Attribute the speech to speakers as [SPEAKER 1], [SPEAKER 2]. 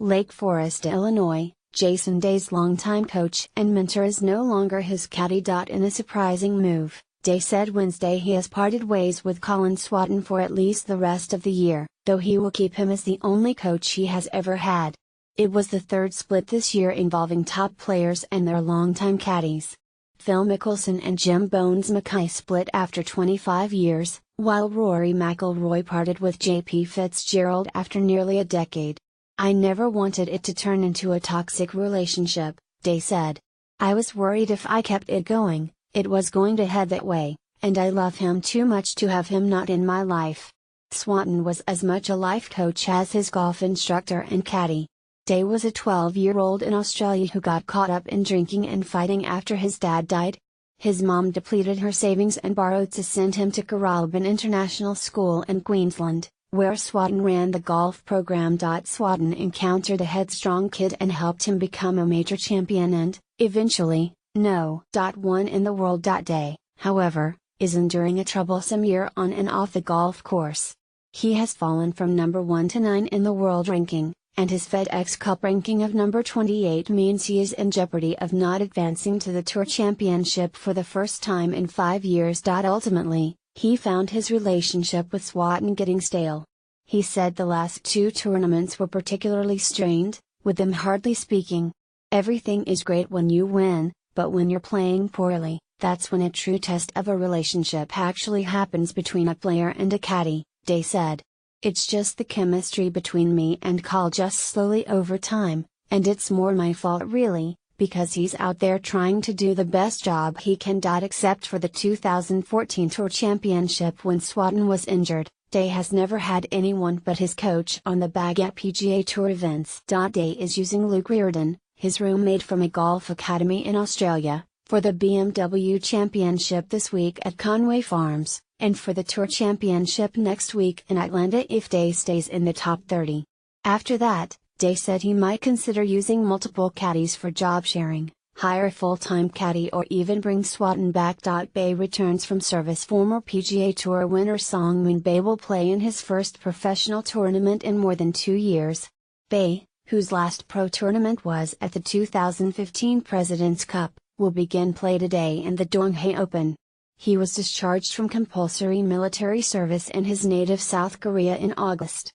[SPEAKER 1] Lake Forest, Illinois, Jason Day's longtime coach and mentor is no longer his caddy. In a surprising move, Day said Wednesday he has parted ways with Colin Swatton for at least the rest of the year, though he will keep him as the only coach he has ever had. It was the third split this year involving top players and their longtime caddies. Phil Mickelson and Jim Bones Mackay split after 25 years, while Rory McIlroy parted with JP Fitzgerald after nearly a decade. "I never wanted it to turn into a toxic relationship," Day said. "I was worried if I kept it going, it was going to head that way, and I love him too much to have him not in my life." Swatton was as much a life coach as his golf instructor and caddy. Day was a 12-year-old in Australia who got caught up in drinking and fighting after his dad died. His mom depleted her savings and borrowed to send him to Coralbin International School in Queensland, where Swatton ran the golf program. Swatton encountered the headstrong kid and helped him become a major champion and, eventually, No.1 in the world. Day, however, is enduring a troublesome year on and off the golf course. He has fallen from number 1 to 9 in the world ranking, and his FedEx Cup ranking of number 28 means he is in jeopardy of not advancing to the Tour Championship for the first time in 5 years. Ultimately, he found his relationship with Swatton getting stale. He said the last 2 tournaments were particularly strained, with them hardly speaking. "Everything is great when you win, but when you're playing poorly, that's when a true test of a relationship actually happens between a player and a caddy," Day said. "It's just the chemistry between me and Col just slowly over time, and it's more my fault really, because he's out there trying to do the best job he can. Except for the 2014 Tour Championship when Swatton was injured, Day has never had anyone but his coach on the bag at PGA Tour events. Day is using Luke Reardon, his roommate from a golf academy in Australia, for the BMW Championship this week at Conway Farms, and for the Tour Championship next week in Atlanta if Day stays in the top 30. After that, Day said he might consider using multiple caddies for job sharing, hire a full-time caddy or even bring Swatton back. Bay returns from service. Former PGA Tour winner Song Moon Bay will play in his first professional tournament in more than 2 years. Bay, whose last pro tournament was at the 2015 President's Cup, will begin play today in the Donghae Open. He was discharged from compulsory military service in his native South Korea in August.